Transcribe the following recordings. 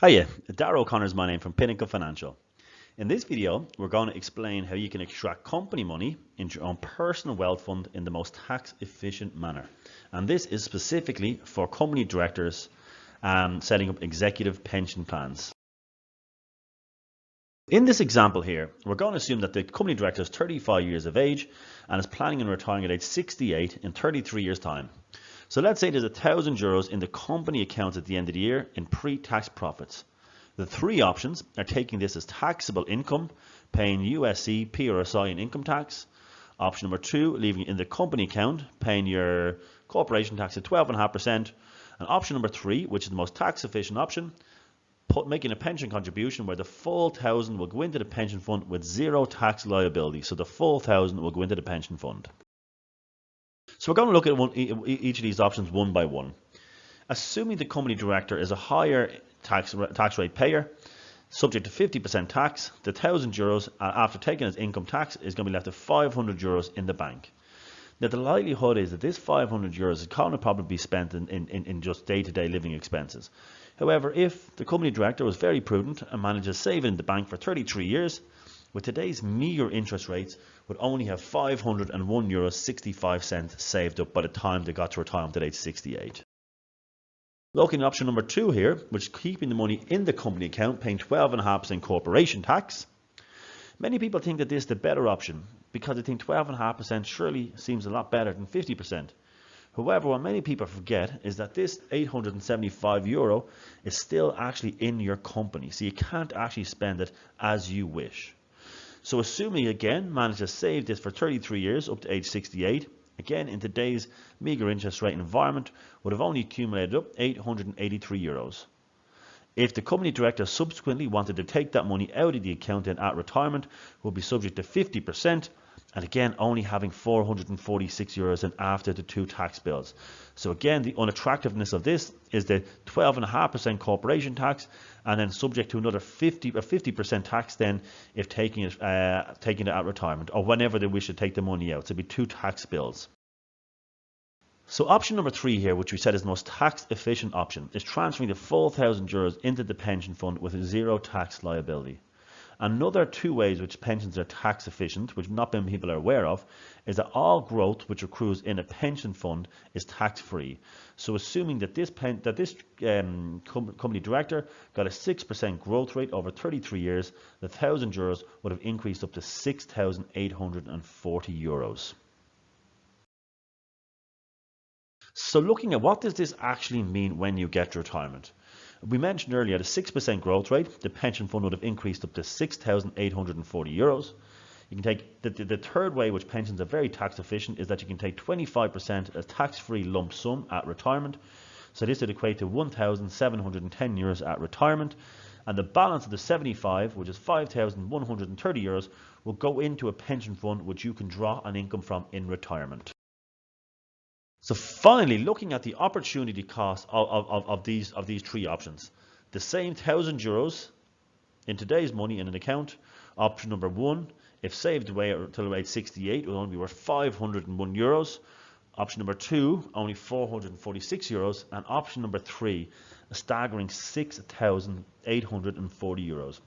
Hiya, Darragh O'Connor is my name from Pinnacle Financial. In this video, we're going to explain how you can extract company money into your own personal wealth fund in the most tax efficient manner. And this is specifically for company directors setting up executive pension plans. In this example here, we're going to assume that the company director is 35 years of age and is planning on retiring at age 68 in 33 years time. So let's say there's €1,000 in the company account at the end of the year in pre-tax profits. The three options are taking this as taxable income, paying USC, PRSI and income tax. Option number two, leaving it in the company account, paying your corporation tax at 12.5%. And option number three, which is the most tax efficient option, making a pension contribution where the full 1,000 will go into the pension fund with zero tax liability. So the full 1,000 will go into the pension fund. So we're going to look at each of these options one by one. Assuming the company director is a higher tax rate payer, subject to 50% tax, the €1,000 after taking his income tax is going to be left with €500 in the bank. Now the likelihood is that this €500 is going to probably be spent in just day-to-day living expenses. However, if the company director was very prudent and managed to save it in the bank for 33 years, with today's meagre interest rates, would only have €501.65 saved up by the time they got to retirement at age 68. Looking at option number two here, which is keeping the money in the company account, paying 12.5% corporation tax. Many people think that this is the better option because they think 12.5% surely seems a lot better than 50%. However, what many people forget is that this €875 is still actually in your company, so you can't actually spend it as you wish. So assuming again manage to save this for 33 years up to age 68, again in today's meager interest rate environment would have only accumulated up €883. If the company director subsequently wanted to take that money out of the account then at retirement, will be subject to 50%, and again only having €446 in after the two tax bills. So again, the unattractiveness of this is the 12.5% corporation tax, and then subject to another 50% tax then if taking it at retirement or whenever they wish to take the money out. So it'd be two tax bills. So option number three here, which we said is the most tax efficient option, is transferring the full €1,000 into the pension fund with a zero tax liability. Another two ways which pensions are tax efficient, which not many people are aware of, is that all growth which accrues in a pension fund is tax free. So assuming that this company director got a 6% growth rate over 33 years, the €1,000 would have increased up to €6,840. So looking at what does this actually mean when you get to retirement? We mentioned earlier at a 6% growth rate, the pension fund would have increased up to €6,840. You can take the third way which pensions are very tax efficient is that you can take 25% as tax-free lump sum at retirement. So this would equate to €1,710 at retirement, and the balance of the 75, which is €5,130, will go into a pension fund which you can draw an income from in retirement. So finally, looking at the opportunity cost of these three options, the same €1,000 in today's money in an account. Option number one, if saved away until age 68, will only be worth €501. Option number two, only €446, and option number three, a staggering €6,840.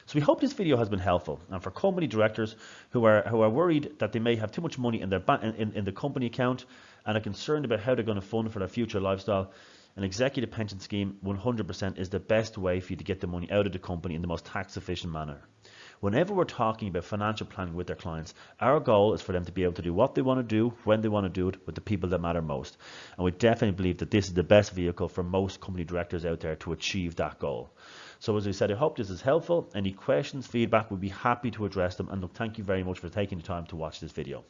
So we hope this video has been helpful, and for company directors who are worried that they may have too much money in their in the company account and are concerned about how they're going to fund for their future lifestyle, an executive pension scheme 100% is the best way for you to get the money out of the company in the most tax efficient manner. Whenever we're talking about financial planning with their clients, our goal is for them to be able to do what they want to do, when they want to do it, with the people that matter most. And we definitely believe that this is the best vehicle for most company directors out there to achieve that goal. So as I said, I hope this is helpful. Any questions, feedback, we'll be happy to address them. And look, thank you very much for taking the time to watch this video.